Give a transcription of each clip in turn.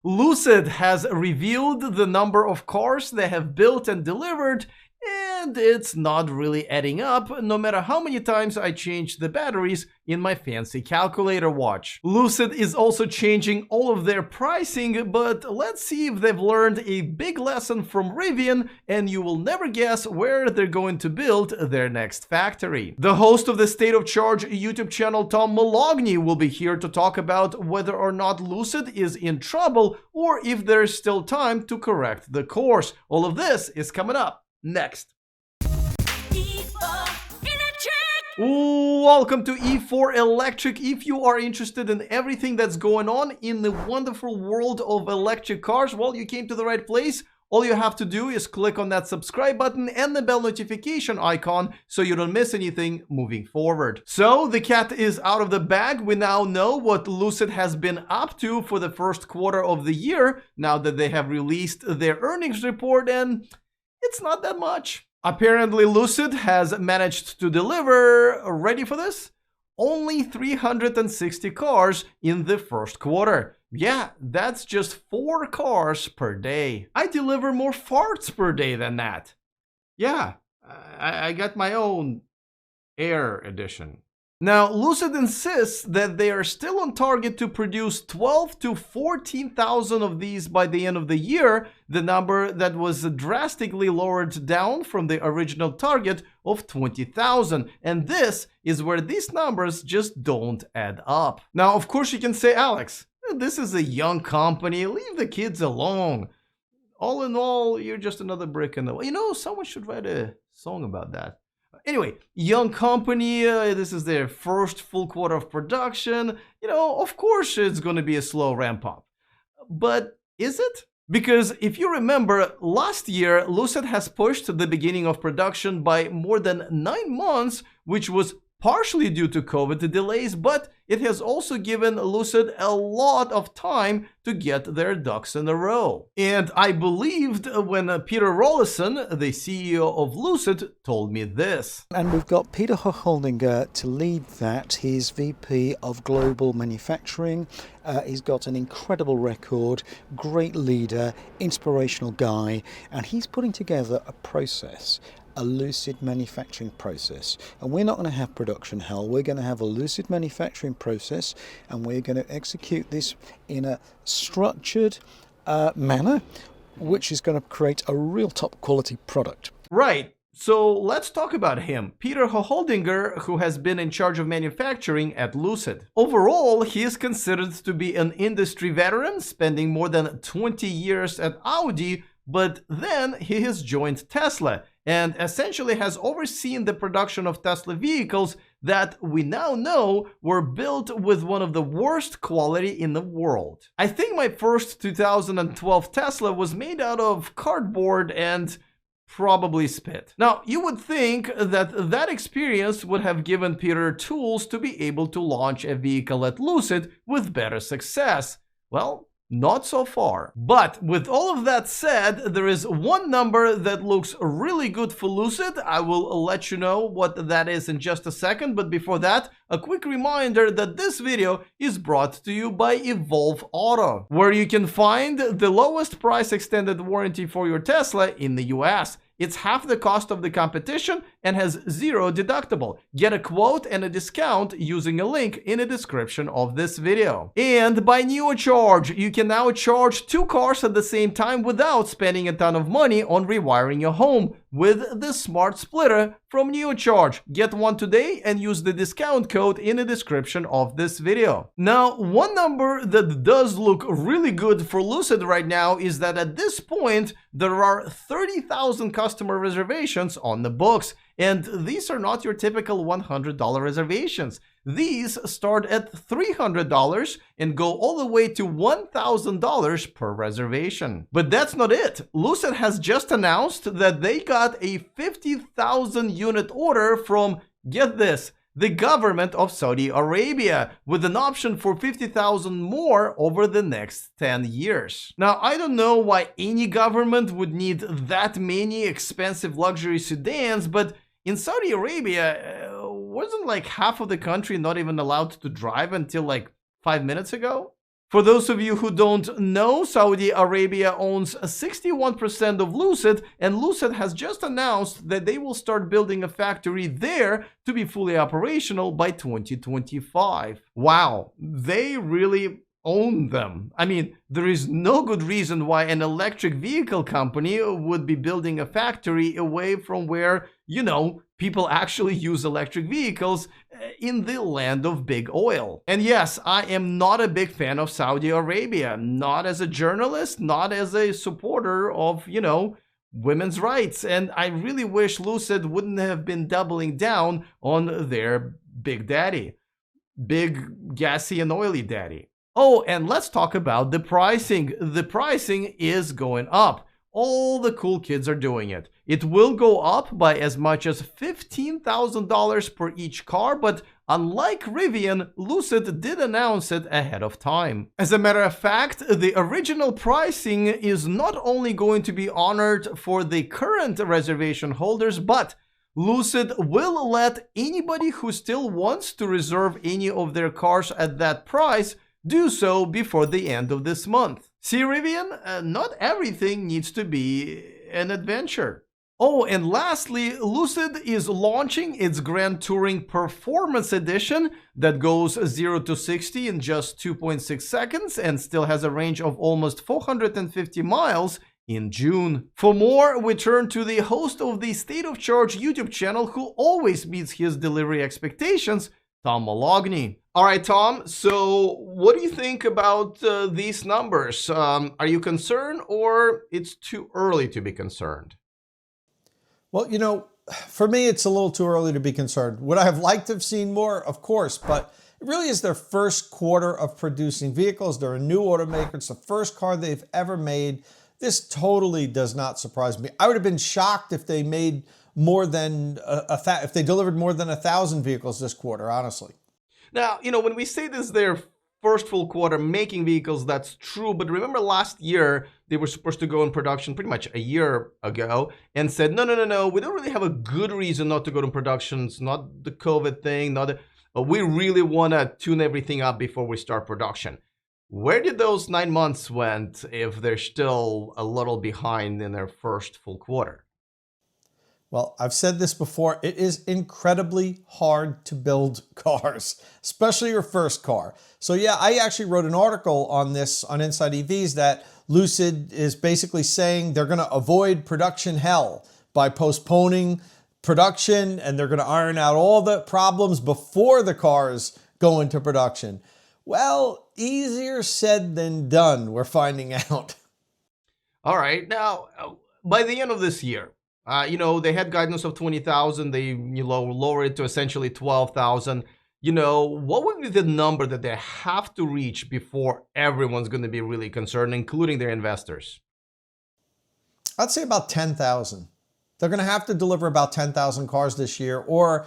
Lucid has revealed the number of cars they have built and delivered, and it's not really adding up no matter how many times I change the batteries in my fancy calculator watch. Lucid is also changing all of their pricing, but let's see if they've learned a big lesson from Rivian, and you will never guess where they're going to build their next factory. The host of the State of Charge YouTube channel, Tom Malogny, will be here to talk about whether or not Lucid is in trouble or if there's still time to correct the course. All of this is coming up next. Welcome to E4 Electric. If you are interested in everything that's going on in the wonderful world of electric cars, well, you came to the right place. All you have to do is click on that subscribe button and the bell notification icon so you don't miss anything moving forward. So the cat is out of the bag. We now know what Lucid has been up to for the first quarter of the year, now that they have released their earnings report, and it's not that much. Apparently, Lucid has managed to deliver, ready for this? Only 360 cars in the first quarter. Yeah, that's just 4 cars per day. I deliver more farts per day than that. Yeah, I got my own Air edition. Now, Lucid insists that they are still on target to produce 12 to 14,000 of these by the end of the year, the number that was drastically lowered down from the original target of 20,000. And this is where these numbers just don't add up. Now, of course, you can say, Alex, this is a young company, leave the kids alone. All in all, you're just another brick in the wall. You know, someone should write a song about that. Anyway, young company, this is their first full quarter of production. You know, of course it's going to be a slow ramp up. But is it? Because if you remember, last year, Lucid has pushed the beginning of production by more than 9 months, which was partially due to COVID delays, but it has also given Lucid a lot of time to get their ducks in a row. And I believed when Peter Rollison, the CEO of Lucid, told me this. And we've got Peter Hoholdinger to lead that. He's VP of Global Manufacturing. He's got an incredible record, great leader, inspirational guy, and he's putting together a process, a Lucid manufacturing process. And we're not going to have production hell. We're going to have a Lucid manufacturing process, and we're going to execute this in a structured manner, which is going to create a real top quality product. Right. So let's talk about him, Peter Hoholdinger, who has been in charge of manufacturing at Lucid. Overall, he is considered to be an industry veteran, spending more than 20 years at Audi, but then he has joined Tesla and essentially has overseen the production of Tesla vehicles that we now know were built with one of the worst quality in the world. I think my first 2012 Tesla was made out of cardboard and probably spit. Now, you would think that that experience would have given Peter tools to be able to launch a vehicle at Lucid with better success. Well, not so far. But with all of that said, there is one number that looks really good for Lucid. I will let you know what that is in just a second, but before that, a quick reminder that this video is brought to you by Evolve Auto, where you can find the lowest price extended warranty for your Tesla in the US. It's half the cost of the competition and has 0 deductible. Get a quote and a discount using a link in the description of this video. And by NeoCharge, you can now charge 2 cars at the same time without spending a ton of money on rewiring your home with the Smart Splitter from NeoCharge. Get one today and use the discount code in the description of this video. Now, one number that does look really good for Lucid right now is that at this point, there are 30,000 customer reservations on the books. And these are not your typical $100 reservations. These start at $300 and go all the way to $1,000 per reservation. But that's not it. Lucid has just announced that they got a 50,000 unit order from, get this, the government of Saudi Arabia, with an option for 50,000 more over the next 10 years. Now, I don't know why any government would need that many expensive luxury sedans, but in Saudi Arabia, wasn't like half of the country not even allowed to drive until like 5 minutes ago? For those of you who don't know, Saudi Arabia owns 61% of Lucid, and Lucid has just announced that they will start building a factory there to be fully operational by 2025. Wow, they really own them. I mean, there is no good reason why an electric vehicle company would be building a factory away from where, people actually use electric vehicles in the land of big oil. And yes, I am not a big fan of Saudi Arabia, not as a journalist, not as a supporter of, women's rights. And I really wish Lucid wouldn't have been doubling down on their big daddy, big gassy and oily daddy. Oh, and let's talk about the pricing. The pricing is going up. All the cool kids are doing it. It will go up by as much as $15,000 per each car, but unlike Rivian, Lucid did announce it ahead of time. As a matter of fact, the original pricing is not only going to be honored for the current reservation holders, but Lucid will let anybody who still wants to reserve any of their cars at that price do so before the end of this month. See, Rivian, not everything needs to be an adventure. Oh, and lastly, Lucid is launching its Grand Touring Performance Edition that goes 0 to 60 in just 2.6 seconds and still has a range of almost 450 miles in June. For more, we turn to the host of the State of Charge YouTube channel who always meets his delivery expectations, Tom Malogny. All right, Tom, so what do you think about these numbers? Are you concerned or it's too early to be concerned? Well, for me, it's a little too early to be concerned. Would I have liked to have seen more? Of course, but it really is their first quarter of producing vehicles. They're a new automaker. It's the first car they've ever made. This totally does not surprise me. I would have been shocked if they made more than if they delivered more than 1,000 vehicles this quarter, honestly. Now, when we say this is their first full quarter making vehicles, that's true. But remember last year, they were supposed to go in production pretty much a year ago and said, no, we don't really have a good reason not to go to production. It's not the COVID thing, we really want to tune everything up before we start production. Where did those 9 months went if they're still a little behind in their first full quarter? Well, I've said this before, it is incredibly hard to build cars, especially your first car. So yeah, I actually wrote an article on this on Inside EVs that Lucid is basically saying they're going to avoid production hell by postponing production, and they're going to iron out all the problems before the cars go into production. Well, easier said than done, we're finding out. All right. Now, by the end of this year, they had guidance of 20,000. They, lower it to essentially 12,000. What would be the number that they have to reach before everyone's going to be really concerned, including their investors? I'd say about 10,000. They're going to have to deliver about 10,000 cars this year, or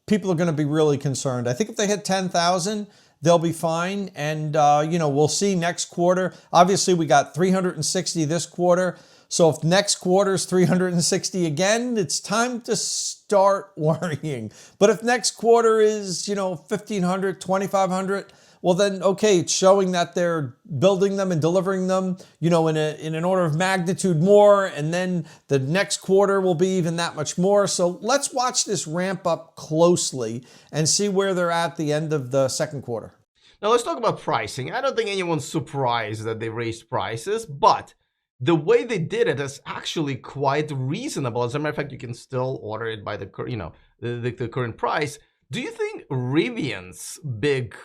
people are going to be really concerned. I think if they hit 10,000, they'll be fine. And, we'll see next quarter. Obviously, we got 360 this quarter. So if next quarter is 360 again, it's time to start worrying. But if next quarter is, 1,500, 2,500, well then, okay, it's showing that they're building them and delivering them, in an order of magnitude more. And then the next quarter will be even that much more. So let's watch this ramp up closely and see where they're at the end of the second quarter. Now let's talk about pricing. I don't think anyone's surprised that they raised prices, but the way they did it is actually quite reasonable. As a matter of fact, you can still order it by the current price. Do you think Rivian's big,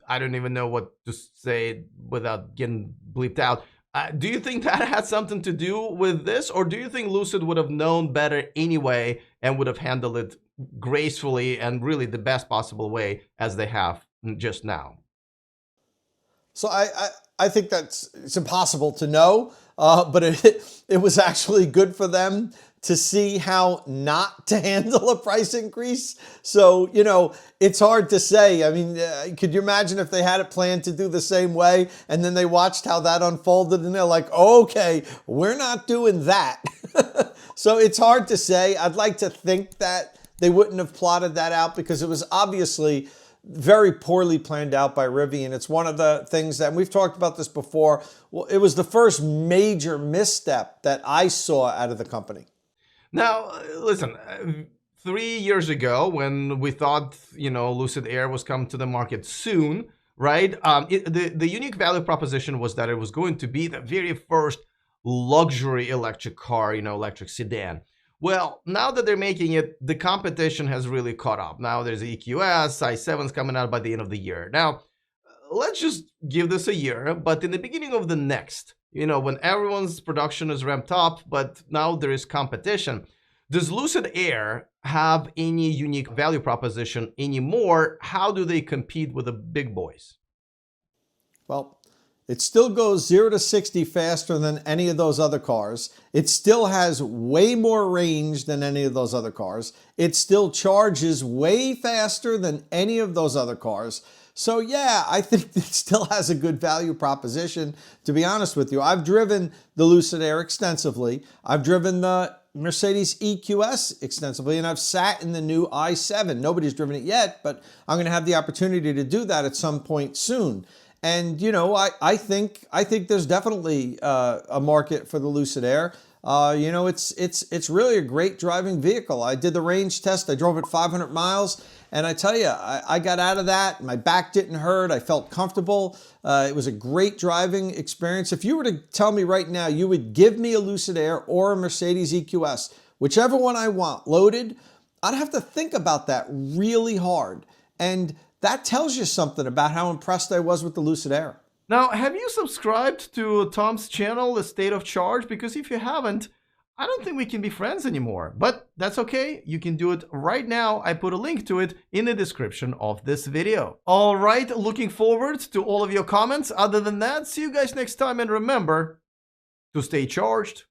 I don't even know what to say without getting bleeped out, do you think that had something to do with this? Or do you think Lucid would have known better anyway and would have handled it gracefully and really the best possible way as they have just now? So I think it's impossible to know, but it was actually good for them to see how not to handle a price increase. So, it's hard to say. I mean, could you imagine if they had it planned to do the same way and then they watched how that unfolded and they're like, okay, we're not doing that. So it's hard to say. I'd like to think that they wouldn't have plotted that out because it was obviously very poorly planned out by Rivian. It's one of the things that, and we've talked about this before, well, it was the first major misstep that I saw out of the company. Now, listen, 3 years ago when we thought, Lucid Air was coming to the market soon, right? The unique value proposition was that it was going to be the very first luxury electric car, electric sedan. Well, now that they're making it, the competition has really caught up. Now there's EQS, i7's coming out by the end of the year. Now, let's just give this a year, but in the beginning of the next, when everyone's production is ramped up, but now there is competition, does Lucid Air have any unique value proposition anymore? How do they compete with the big boys? Well, it still goes 0 to 60 faster than any of those other cars. It still has way more range than any of those other cars. It still charges way faster than any of those other cars. So yeah, I think it still has a good value proposition, to be honest with you. I've driven the Lucid Air extensively. I've driven the Mercedes EQS extensively, and I've sat in the new i7. Nobody's driven it yet, but I'm going to have the opportunity to do that at some point soon. And I think there's definitely a market for the Lucid Air. It's really a great driving vehicle. I did the range test. I drove it 500 miles, and I tell you, I got out of that. My back didn't hurt. I felt comfortable. It was a great driving experience. If you were to tell me right now you would give me a Lucid Air or a Mercedes EQS, whichever one I want, loaded, I'd have to think about that really hard. And that tells you something about how impressed I was with the Lucid Air. Now, have you subscribed to Tom's channel, The State of Charge? Because if you haven't, I don't think we can be friends anymore. But that's okay. You can do it right now. I put a link to it in the description of this video. All right, looking forward to all of your comments. Other than that, see you guys next time. And remember to stay charged.